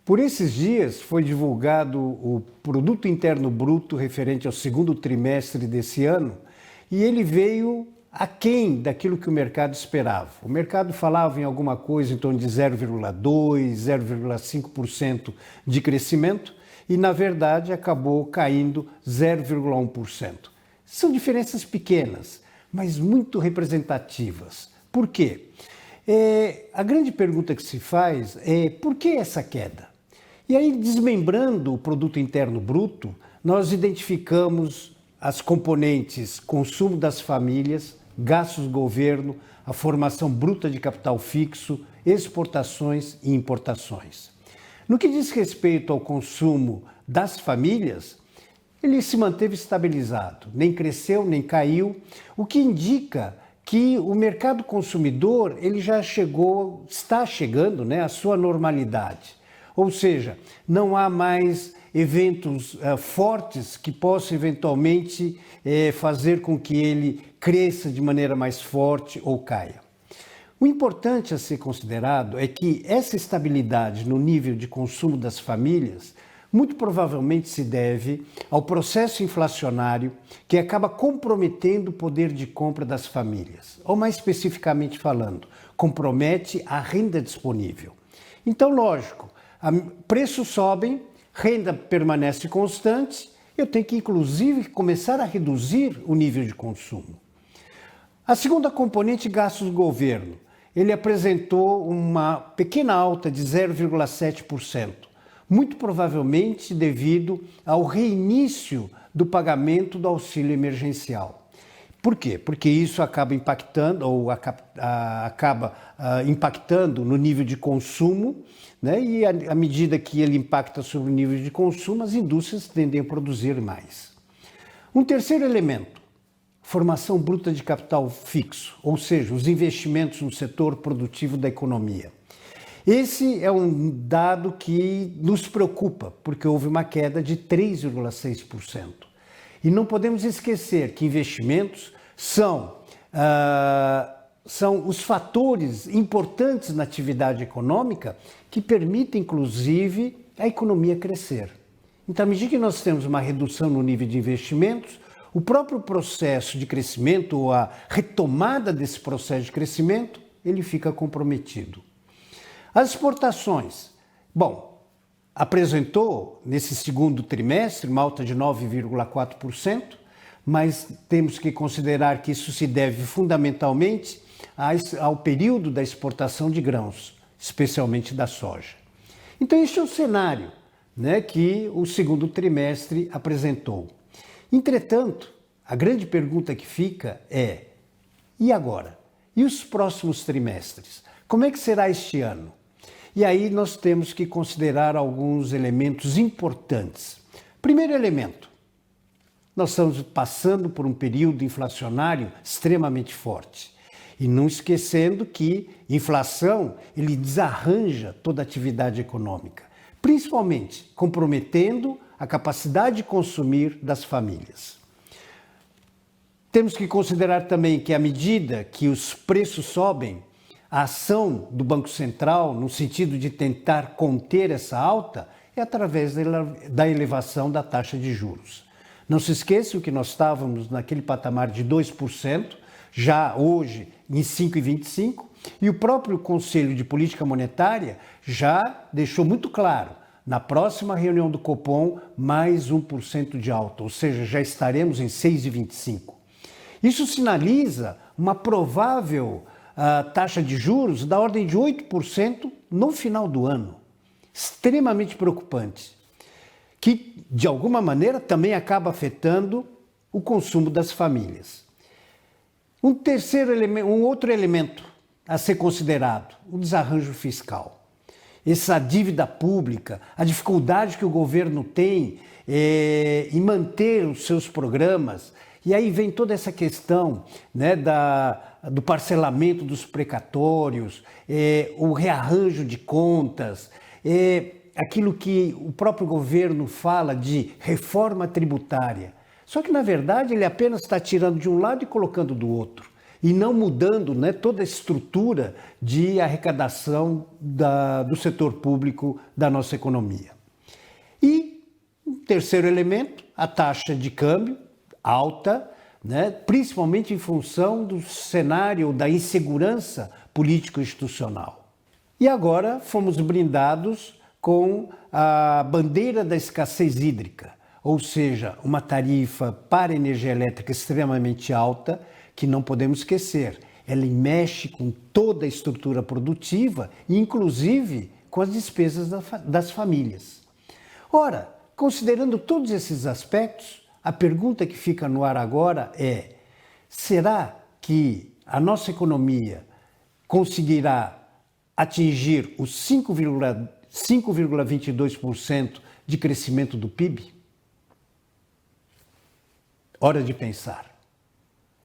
Por esses dias foi divulgado o Produto Interno Bruto referente ao segundo trimestre desse ano e ele veio aquém daquilo que o mercado esperava. O mercado falava em alguma coisa em torno de 0,2%, 0,5% de crescimento e, na verdade, acabou caindo 0,1%. São diferenças pequenas, mas muito representativas. Por quê? A grande pergunta que se faz é por que essa queda? E aí, desmembrando o Produto Interno Bruto, nós identificamos as componentes consumo das famílias, gastos do governo, a formação bruta de capital fixo, exportações e importações. No que diz respeito ao consumo das famílias, ele se manteve estabilizado, nem cresceu, nem caiu, o que indica que o mercado consumidor ele já está chegando, à sua normalidade. Ou seja, não há mais eventos fortes que possam eventualmente fazer com que ele cresça de maneira mais forte ou caia. O importante a ser considerado é que essa estabilidade no nível de consumo das famílias muito provavelmente se deve ao processo inflacionário que acaba comprometendo o poder de compra das famílias, ou mais especificamente falando, compromete a renda disponível. Então, lógico, preços sobem, renda permanece constante, eu tenho que inclusive começar a reduzir o nível de consumo. A segunda componente, gastos do governo, ele apresentou uma pequena alta de 0,7%, muito provavelmente devido ao reinício do pagamento do auxílio emergencial. Por quê? Porque isso acaba impactando impactando no nível de consumo, e à medida que ele impacta sobre o nível de consumo, as indústrias tendem a produzir mais. Um terceiro elemento, formação bruta de capital fixo, ou seja, os investimentos no setor produtivo da economia. Esse é um dado que nos preocupa, porque houve uma queda de 3,6%. E não podemos esquecer que investimentos são os fatores importantes na atividade econômica que permitem, inclusive, a economia crescer. Então, à medida que nós temos uma redução no nível de investimentos, o próprio processo de crescimento ou a retomada desse processo de crescimento, ele fica comprometido. As exportações, apresentou nesse segundo trimestre uma alta de 9,4%, mas temos que considerar que isso se deve fundamentalmente ao período da exportação de grãos, especialmente da soja. Então, este é o cenário que o segundo trimestre apresentou. Entretanto, a grande pergunta que fica é: e agora? E os próximos trimestres? Como é que será este ano? E aí nós temos que considerar alguns elementos importantes. Primeiro elemento, nós estamos passando por um período inflacionário extremamente forte. E não esquecendo que inflação, ele desarranja toda a atividade econômica, principalmente comprometendo a capacidade de consumir das famílias. Temos que considerar também que à medida que os preços sobem, a ação do Banco Central, no sentido de tentar conter essa alta, é através da elevação da taxa de juros. Não se esqueçam que nós estávamos naquele patamar de 2%, já hoje em 5,25%, e o próprio Conselho de Política Monetária já deixou muito claro, na próxima reunião do Copom, mais 1% de alta, ou seja, já estaremos em 6,25%. Isso sinaliza uma provável taxa de juros da ordem de 8% no final do ano. Extremamente preocupante, que de alguma maneira também acaba afetando o consumo das famílias. Um outro elemento a ser considerado, o desarranjo fiscal. Essa dívida pública, a dificuldade que o governo tem em manter os seus programas, e aí vem toda essa questão do parcelamento dos precatórios, o rearranjo de contas, aquilo que o próprio governo fala de reforma tributária. Só que, na verdade, ele apenas está tirando de um lado e colocando do outro. e não mudando, né, toda a estrutura de arrecadação do setor público da nossa economia. E um terceiro elemento, a taxa de câmbio alta, né, principalmente em função do cenário da insegurança político-institucional. E agora fomos brindados com a bandeira da escassez hídrica, ou seja, uma tarifa para energia elétrica extremamente alta, que não podemos esquecer. Ela mexe com toda a estrutura produtiva, inclusive com as despesas das famílias. Ora, considerando todos esses aspectos, a pergunta que fica no ar agora é: será que a nossa economia conseguirá atingir os 5,22% de crescimento do PIB? Hora de pensar.